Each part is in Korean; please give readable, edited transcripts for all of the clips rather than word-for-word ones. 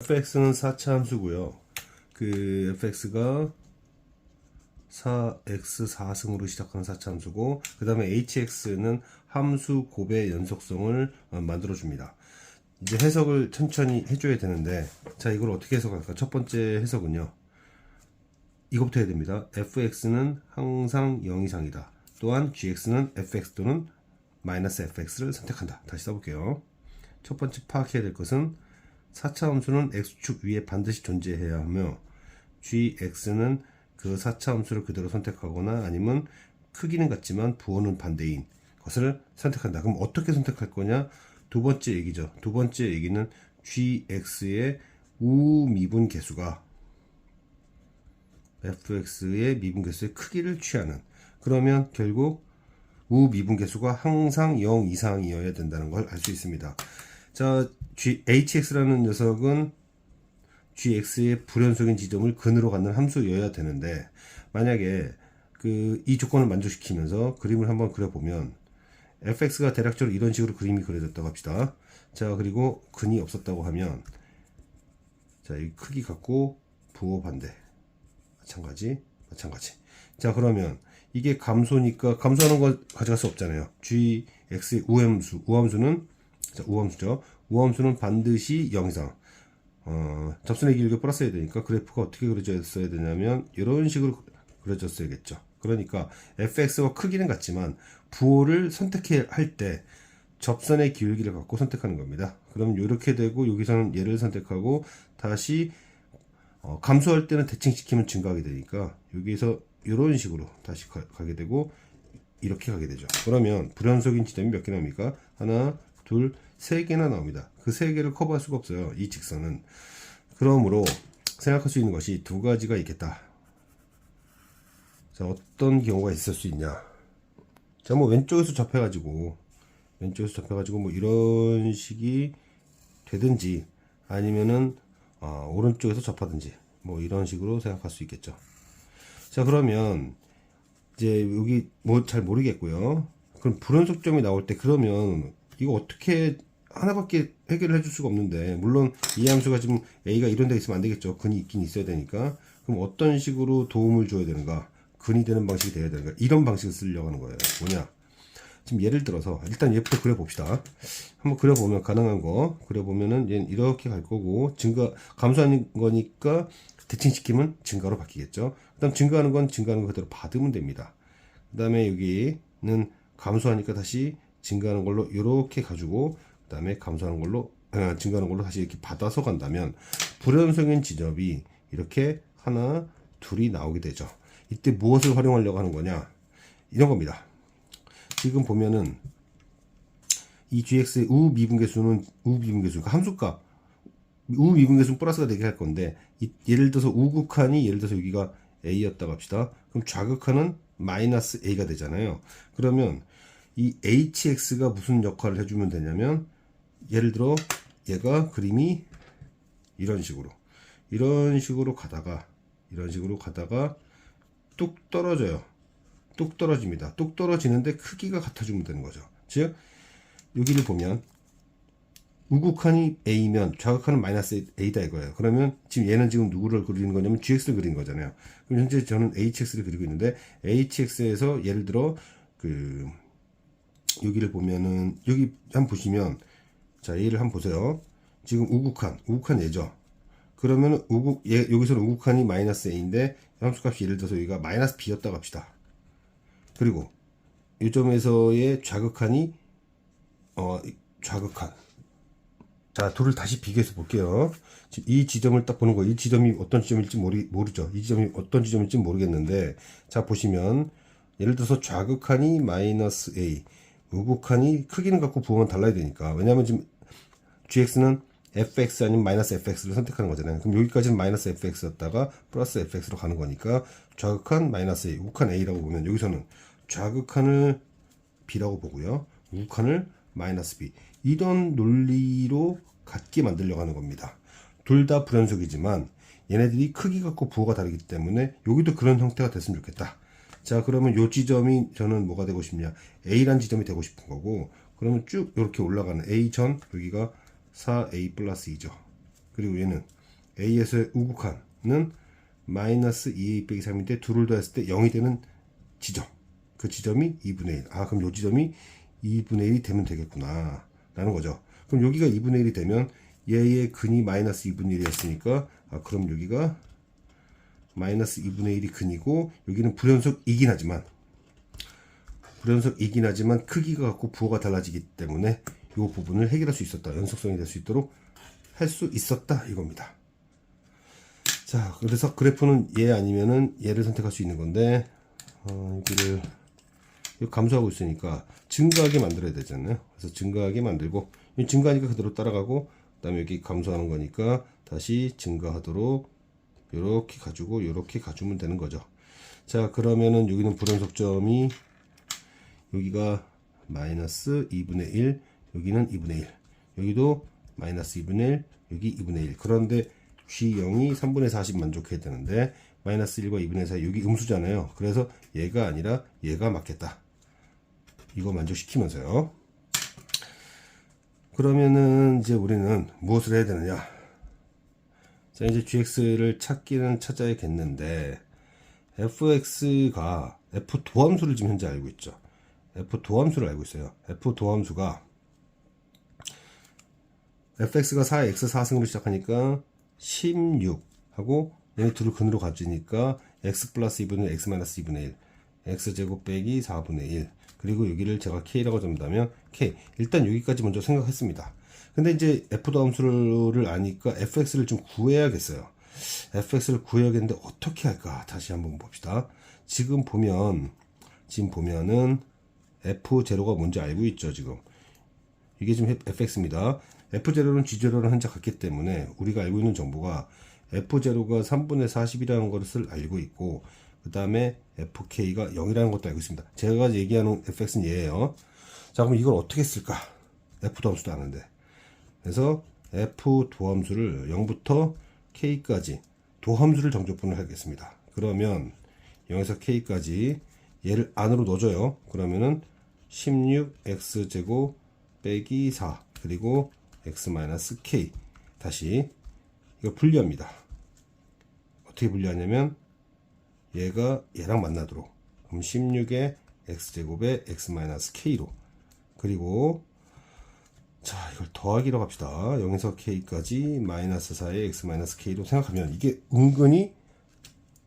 fx는 4차 함수고요. 그 fx가 4x 4승으로 시작하는 4차 함수고, 그 다음에 hx는 함수 곱의 연속성을 만들어 줍니다. 이제 해석을 천천히 해줘야 되는데, 자, 이걸 어떻게 해석할까? 첫 번째 해석은요, 이것부터 해야 됩니다. fx는 항상 0 이상이다. 또한 gx는 fx 또는 마이너스 fx를 선택한다. 다시 써볼게요. 첫 번째 파악해야 될 것은 4차 함수는 x축 위에 반드시 존재해야 하며, gx는 그 4차 함수를 그대로 선택하거나 아니면 크기는 같지만 부호는 반대인 것을 선택한다. 그럼 어떻게 선택할 거냐? 두 번째 얘기죠. 두 번째 얘기는 gx의 우미분 계수가 fx의 미분계수의 크기를 취하는, 그러면 결국 우미분계수가 항상 0 이상이어야 된다는 걸 알 수 있습니다. 자, hx라는 녀석은 gx의 불연속인 지점을 근으로 갖는 함수여야 되는데, 만약에 이 조건을 만족시키면서 그림을 한번 그려보면 fx가 대략적으로 이런 식으로 그림이 그려졌다고 합시다. 자, 그리고 근이 없었다고 하면, 자, 이 크기 같고 부호 반대, 마찬가지. 자, 그러면 이게 감소니까 감소하는 거 가져갈 수 없잖아요. gx의 우함수는, 자, 우함수는 반드시 0 이상. 접선의 길이가 플러스해야 되니까 그래프가 어떻게 그려졌어야 되냐면 이런 식으로 그려졌어야겠죠. 그러니까 fx와 크기는 같지만 부호를 선택해야 할 때 접선의 기울기를 갖고 선택하는 겁니다. 그럼 이렇게 되고, 여기서는 얘를 선택하고 다시 감소할 때는 대칭시키면 증가하게 되니까 여기서 이런 식으로 다시 가게 되고 이렇게 가게 되죠. 그러면 불연속인 지점이 몇 개 나옵니까? 하나, 둘, 세 개나 나옵니다. 그 세 개를 커버할 수가 없어요, 이 직선은. 그러므로 생각할 수 있는 것이 두 가지가 있겠다. 자, 어떤 경우가 있을 수 있냐? 자, 뭐 왼쪽에서 접해가지고 뭐 이런 식이 되든지, 아니면은 오른쪽에서 접하든지, 뭐 이런 식으로 생각할 수 있겠죠. 자, 그러면 이제 여기 뭐 잘 모르겠고요. 그럼 불연속점이 나올 때, 그러면 이거 어떻게 하나밖에 해결을 해줄 수가 없는데, 물론 이 함수가 지금 a가 이런 데 있으면 안 되겠죠. 근이 있긴 있어야 되니까. 그럼 어떤 식으로 도움을 줘야 되는가? 근이 되는 방식이 돼야 되는가? 이런 방식을 쓰려고 하는 거예요. 뭐냐? 지금 예를 들어서 일단 얘부터 그려봅시다. 한번 그려보면, 가능한 거 그려보면은 얘는 이렇게 갈 거고, 감소하는 거니까 대칭시키면 증가로 바뀌겠죠. 그 다음 증가하는 건 그대로 받으면 됩니다. 그 다음에 여기는 감소하니까 다시 증가하는 걸로 이렇게 가지고, 그 다음에 증가하는 걸로 다시 이렇게 받아서 간다면 불연속인 지점이 이렇게 하나, 둘이 나오게 되죠. 이때 무엇을 활용하려고 하는 거냐? 이런 겁니다. 지금 보면은 이 gx의 우미분계수는 그러니까 함수값 우미분계수는 플러스가 되게 할 건데, 예를 들어서 우극한이, 예를 들어서 여기가 a였다고 합시다. 그럼 좌극한은 마이너스 a가 되잖아요. 그러면 이 hx가 무슨 역할을 해주면 되냐면, 예를 들어 얘가 그림이 이런 식으로 가다가 뚝 떨어져요. 뚝 떨어집니다. 뚝 떨어지는데 크기가 같아주면 되는 거죠. 즉 여기를 보면 우극한이 a면 좌극한은 마이너스 a다 이거예요. 그러면 지금 얘는 지금 누구를 그리는 거냐면 gx를 그리는 거잖아요. 그럼 현재 저는 hx를 그리고 있는데, hx에서 예를 들어 여기를 보면은, 여기 한번 보시면, 자, 얘를 한번 보세요. 지금 우극한 얘죠. 그러면 여기서는 우극한이 마이너스 a인데 함수값이 예를 들어서 여기가 마이너스 b였다고 합시다. 그리고 이 점에서의 좌극한이 좌극한. 자, 둘을 다시 비교해서 볼게요. 지금 이 지점을 딱 보는 거예요. 이 지점이 어떤 지점일지 모르죠. 이 지점이 어떤 지점일지 모르겠는데, 자, 보시면 예를 들어서 좌극한이 마이너스 a, 우극한이 크기는 갖고 부호만 달라야 되니까. 왜냐하면 지금 gx는 fx 아니면 마이너스 fx를 선택하는 거잖아요. 그럼 여기까지는 마이너스 fx였다가 플러스 fx로 가는 거니까 좌극한 마이너스 a, 우극한 a라고 보면, 여기서는 좌극한을 b라고 보고요, 우극한을 마이너스 b, 이런 논리로 같게 만들려고 하는 겁니다. 둘 다 불연속이지만 얘네들이 크기 갖고 부호가 다르기 때문에 여기도 그런 형태가 됐으면 좋겠다. 자, 그러면 요 지점이 저는 뭐가 되고 싶냐? a란 지점이 되고 싶은 거고, 그러면 쭉 이렇게 올라가는 a 전 여기가 4a 플러스 2죠. 그리고 얘는 A에서의 우극한은 마이너스 2A 빼기 3인데 둘을 더했을 때 0이 되는 지점. 그 지점이 2분의 1. 아, 그럼 요 지점이 2분의 1이 되면 되겠구나. 라는 거죠. 그럼 여기가 2분의 1이 되면 얘의 근이 마이너스 2분의 1이었으니까, 아, 그럼 여기가 마이너스 2분의 1이 근이고, 여기는 불연속이긴 하지만 크기가 같고 부호가 달라지기 때문에 이 부분을 해결할 수 있었다. 연속성이 될 수 있도록 할 수 있었다. 이겁니다. 자, 그래서 그래프는 얘 아니면은 얘를 선택할 수 있는 건데, 여기를 감소하고 있으니까 증가하게 만들어야 되잖아요. 그래서 증가하게 만들고, 증가하니까 그대로 따라가고, 그 다음에 여기 감소하는 거니까 다시 증가하도록 요렇게 가지고 요렇게 가주면 되는 거죠. 자, 그러면은 여기는 불연속점이 여기가 마이너스 2분의 1, 여기는 2분의 1, 여기도 마이너스 2분의 1, 여기 2분의 1. 그런데 G0이 3분의 40 만족해야 되는데 마이너스 1과 2분의 4 여기 음수잖아요. 그래서 얘가 아니라 얘가 맞겠다. 이거 만족시키면서요. 그러면은 이제 우리는 무엇을 해야 되느냐? 자, 이제 gx를 찾기는 찾아야겠는데 fx가 f 도함수를 지금 현재 알고 있죠. f 도함수를 알고 있어요. f 도함수가 fx가 4, x 4승으로 시작하니까 16하고 얘네 둘을 근으로 가지니까 x 플러스 2분의 x 마이너스 2분의 1 x제곱 빼기 4분의 1 그리고 여기를 제가 k라고 잡는다면 k 일단 여기까지 먼저 생각했습니다. 근데 이제 f 도함수를 아니까 fx를 좀 구해야겠어요. fx를 구해야겠는데 어떻게 할까? 다시 한번 봅시다. 지금 보면은 f0가 뭔지 알고 있죠. 지금 이게 지금 fx입니다. f0는 g0를 한자 같기 때문에 우리가 알고 있는 정보가 f0가 3분의 40이라는 것을 알고 있고 그 다음에 fk가 0이라는 것도 알고 있습니다. 제가 얘기하는 fx는 얘예요. 자, 그럼 이걸 어떻게 쓸까? f 도함수도 아는데. 그래서 f 도함수를 0부터 k까지 도함수를 정적분을 하겠습니다. 그러면 0에서 k까지 얘를 안으로 넣어줘요. 그러면은 16x제곱 빼기 4 그리고 x 마이너스 k 다시 이거 분리합니다. 어떻게 분리하냐면 얘가 얘랑 만나도록 그럼 16의 x제곱에 x 마이너스 k로 그리고 자 이걸 더하기로 합시다. 0에서 k까지 마이너스 4의 x 마이너스 k로 생각하면 이게 은근히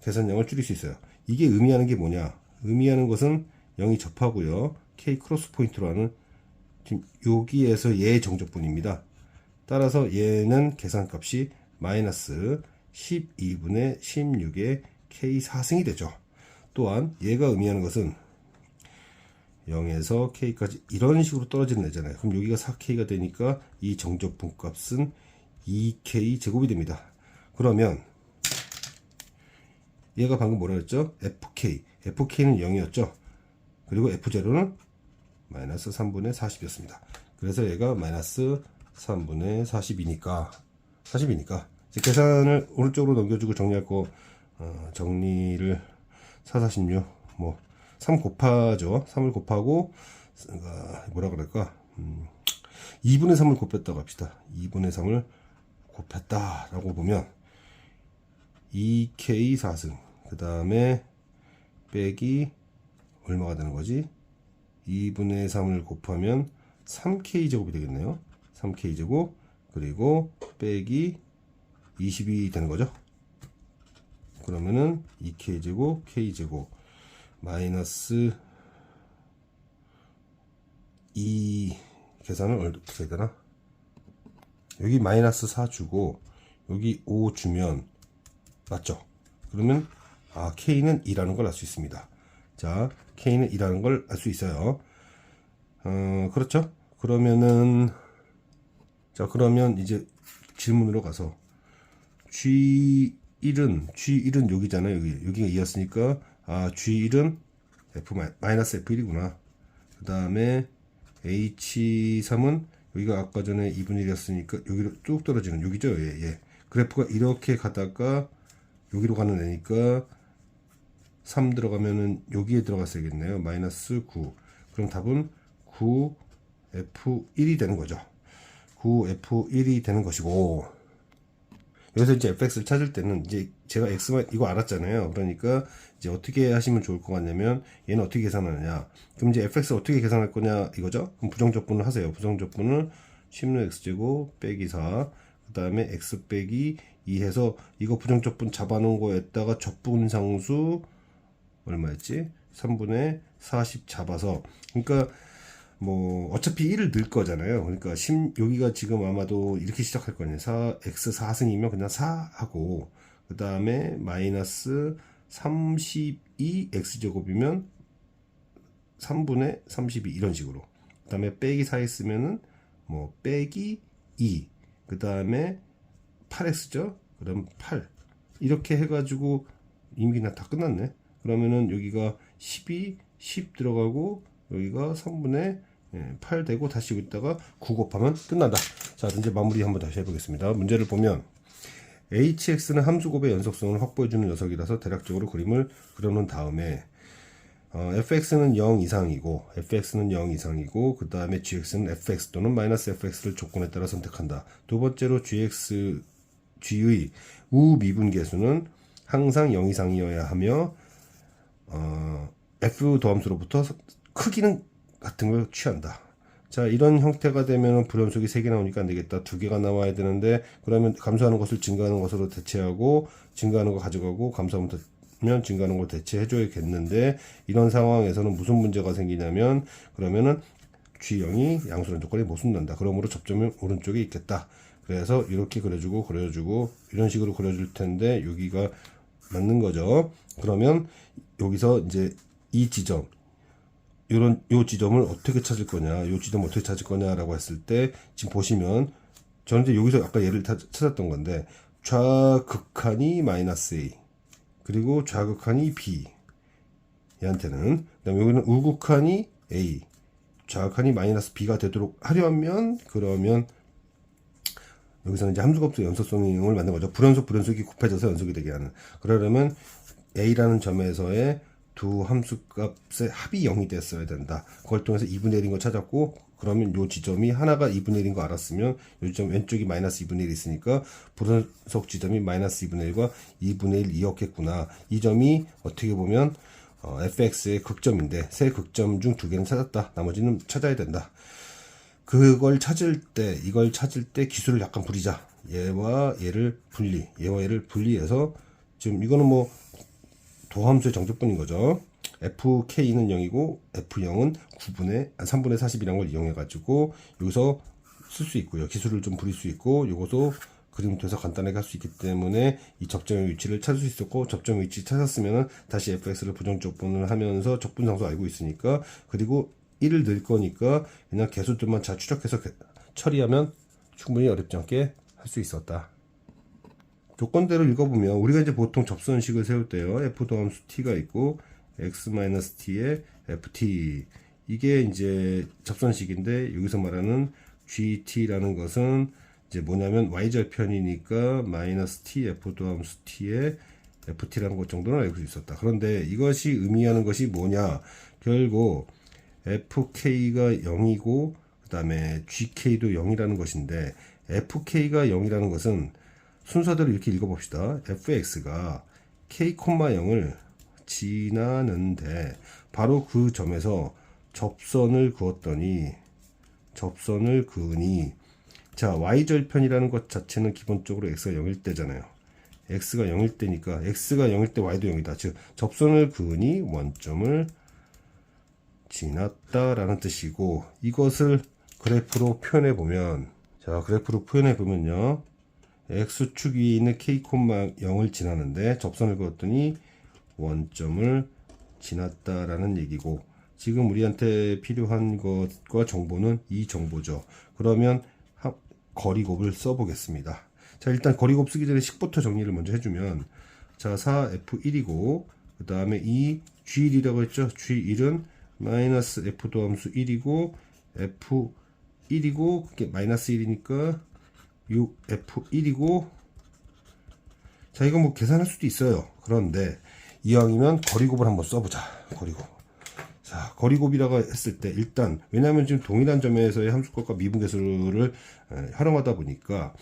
계산량을 줄일 수 있어요. 이게 의미하는 게 뭐냐? 의미하는 것은 0이 접하고요. k 크로스 포인트로 하는 지금 여기에서 얘의 정적분입니다. 따라서 얘는 계산값이 마이너스 12분의 16의 k 4승이 되죠. 또한 얘가 의미하는 것은 0에서 k까지 이런 식으로 떨어지는 애잖아요. 그럼 여기가 4k가 되니까 이 정적분 값은 2k 제곱이 됩니다. 그러면 얘가 방금 뭐라 했죠? fk는 0이었죠. 그리고 f0는 마이너스 3분의 40이었습니다. 그래서 얘가 마이너스 3분의 40이니까 이제 계산을 오른쪽으로 넘겨주고 정리할 거 정리를 4, 46 뭐 3 곱하죠. 3을 곱하고 뭐라 그럴까 2분의 3을 곱했다고 합시다. 2분의 3을 곱했다라고 보면 2k 4승 그 다음에 빼기 얼마가 되는 거지? 2분의 3을 곱하면 3k 제곱이 되겠네요. 3k 제곱 그리고 빼기 20이 되는 거죠. 그러면은 2k 제곱 k 제곱 마이너스 2 계산을 어떻게 해야 되나? 여기 마이너스 4 주고 여기 5 주면 맞죠? 그러면 k는 2라는 걸 알 수 있습니다. 자, k는 2라는 걸 알 수 있어요. 그렇죠? 그러면 이제 질문으로 가서 G1은 여기잖아요. 여기가 2였으니까 G1은 F-F1이구나. 그 다음에 H3은 여기가 아까 전에 2분의 1이었으니까 여기로 쭉 떨어지는 여기죠. 예. 그래프가 이렇게 가다가 여기로 가는 애니까 3 들어가면은 여기에 들어갔어야겠네요. 마이너스 9. 그럼 답은 9F1이 되는 거죠. 9F1이 되는 것이고 여기서 이제 fx를 찾을 때는 이제 제가 x만 이거 알았잖아요. 그러니까 이제 어떻게 하시면 좋을 것 같냐면 얘는 어떻게 계산하느냐. 그럼 이제 fx를 어떻게 계산할 거냐 이거죠. 그럼 부정적분을 하세요. 부정적분을 10는 x제곱 빼기 4, 그 다음에 x 빼기 2 해서 이거 부정적분 잡아놓은 거에다가 적분상수 얼마였지? 3분의 40 잡아서, 그러니까 뭐 어차피 1을 넣을 거잖아요. 그러니까 여기가 지금 아마도 이렇게 시작할 거네요. x 4승이면 그냥 4 하고, 그 다음에 마이너스 32 x제곱이면 3분의 32 이런 식으로, 그 다음에 빼기 4 했으면은 뭐 빼기 2, 그 다음에 8x죠. 그럼 8 이렇게 해가지고 이미 그냥 다 끝났네. 그러면은 여기가 12, 10 들어가고 여기가 3분의 8 되고 다시 여기다가 9 곱하면 끝난다. 자, 이제 마무리 한번 다시 해보겠습니다. 문제를 보면 hx는 함수곱의 연속성을 확보해주는 녀석이라서 대략적으로 그림을 그려놓은 다음에 fx는 0 이상이고 그 다음에 gx는 fx 또는 마이너스 fx를 조건에 따라 선택한다. 두 번째로 g의 우미분계수는 항상 0 이상이어야 하며 f 도함수로부터 크기는 같은 걸 취한다. 자, 이런 형태가 되면 불연속이 3개 나오니까 안 되겠다. 2개가 나와야 되는데, 그러면 감소하는 것을 증가하는 것으로 대체하고, 증가하는 거 가져가고, 감소하면 증가하는 걸 대체해줘야겠는데, 이런 상황에서는 무슨 문제가 생기냐면, 그러면은 G0이 양수란 조건에 못 쓴단다. 그러므로 접점이 오른쪽에 있겠다. 그래서 이렇게 그려주고, 이런 식으로 그려줄 텐데, 여기가 맞는 거죠. 그러면 여기서 이제 이 지점, 요 지점을 어떻게 찾을 거냐라고 했을 때, 지금 보시면 저는 이제 여기서 아까 얘를 찾았던 건데, 좌극한이 마이너스 a, 그리고 좌극한이 b, 얘한테는, 그다음에 여기는 우극한이 a, 좌극한이 마이너스 b가 되도록 하려면, 그러면 여기서는 이제 함수값의 연속성을 만든 거죠. 불연속이 곱해져서 연속이 되게 하는. 그러려면 a라는 점에서의 두 함수값의 합이 0이 됐어야 된다. 그걸 통해서 2분의 1인 거 찾았고, 그러면 요 지점이 하나가 2분의 1인 거 알았으면 요 지점 왼쪽이 마이너스 2분의 1이 있으니까 불연속 지점이 마이너스 2분의 1과 2분의 1 이었겠구나. 이 점이 어떻게 보면 fx의 극점인데 세 극점 중 2개는 찾았다. 나머지는 찾아야 된다. 이걸 찾을 때 기술을 약간 부리자. 얘와 얘를 분리해서, 지금 이거는 뭐 도함수의 정적분인 거죠. fk는 0이고 f0은 3분의 40이라는 걸 이용해 가지고 여기서 쓸 수 있고요. 기술을 좀 부릴 수 있고, 이것도 그림을 통해서 간단하게 할 수 있기 때문에 이 접점의 위치를 찾을 수 있었고, 접점 위치 찾았으면은 다시 fx를 부정적분을 하면서 적분상수 알고 있으니까, 그리고 1을 넣을 거니까 그냥 개수들만 잘 추적해서 처리하면 충분히 어렵지 않게 할 수 있었다. 조건대로 읽어보면 우리가 이제 보통 접선식을 세울 때요, f 도함수 t가 있고 x-t에 ft, 이게 이제 접선식인데, 여기서 말하는 gt라는 것은 이제 뭐냐면 y절편이니까 마이너스 t f 도함수 t에 ft라는 것 정도는 알고 있었다. 그런데 이것이 의미하는 것이 뭐냐, 결국 fk가 0이고 그 다음에 gk도 0이라는 것인데, fk가 0이라는 것은 순서대로 이렇게 읽어봅시다. fx가 k,0을 지나는데 바로 그 점에서 접선을 그으니, 자, y절편이라는 것 자체는 기본적으로 x가 0일 때잖아요. x가 0일 때니까 x가 0일 때 y도 0이다. 즉 접선을 그으니 원점을 지났다라는 뜻이고, 이것을 그래프로 표현해 보면요, x축 위에 있는 k,0을 지나는데 접선을 그었더니 원점을 지났다라는 얘기고, 지금 우리한테 필요한 것과 정보는 이 정보죠. 그러면 거리곱을 써보겠습니다. 자, 일단 거리곱 쓰기 전에 식부터 정리를 먼저 해주면, 자, 4f1이고 그 다음에 이 g1이라고 했죠. g1은 마이너스 f 도함수 1이고 f1이고 그게 마이너스 1이니까 6f1이고, 자, 이거 뭐 계산할 수도 있어요. 그런데 이왕이면 거리곱을 한번 써보자. 자, 거리곱이라고 했을 때 일단, 왜냐하면 지금 동일한 점에서의 함수값과 미분계수를 활용하다 보니까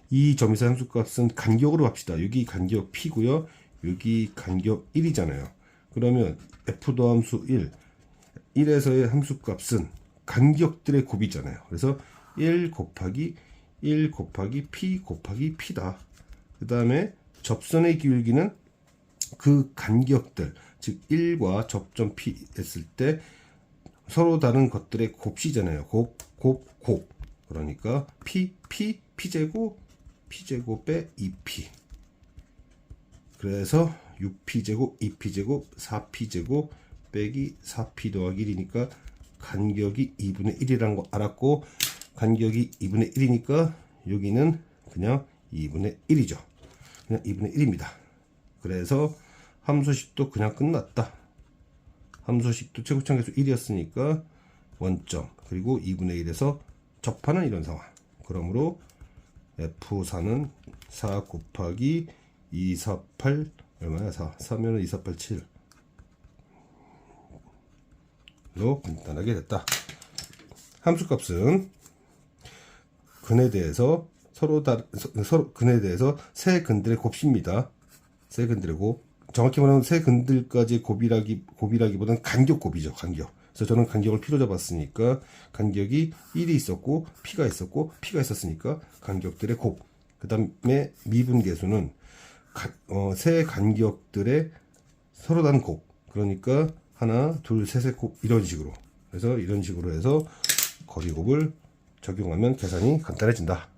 이 점에서 함수값은 간격으로 합시다. 여기 간격 P고요. 여기 간격 1이잖아요. 그러면 F 더함수 1에서의 함수값은 간격들의 곱이잖아요. 그래서 1 곱하기 P 곱하기 P다. 그 다음에 접선의 기울기는 그 간격들, 즉 1과 접점 P 했을 때 서로 다른 것들의 곱이잖아요. 곱. 그러니까 P제곱에 2P. 그래서 6P제곱, 2P제곱, 4P제곱 빼기 4P 더하기 1이니까 간격이 2분의 1이라는 거 알았고, 간격이 2분의 1이니까 여기는 그냥 2분의 1이죠. 그냥 2분의 1입니다. 그래서 함수식도 그냥 끝났다. 함수식도 최고차계수 1이었으니까 원점, 그리고 2분의 1에서 접하는 이런 상황. 그러므로 F4는 4 곱하기 248 얼마야? 4면은 2487로 간단하게 됐다. 함수값은 근에 대해서 근에 대해서 세 근들의 곱입니다. 세 근들의 곱. 정확히 말하면 세 근들까지의 곱이라기보다는 간격곱이죠. 간격. 그래서 저는 간격을 P로 잡았으니까 간격이 1이 있었고 P가 있었고 P가 있었으니까 간격들의 곱. 그 다음에 미분계수는 세 간격들의 서로 다른 곱. 그러니까 하나, 둘, 셋의 곱. 이런 식으로. 그래서 이런 식으로 해서 거리곱을 적용하면 계산이 간단해진다.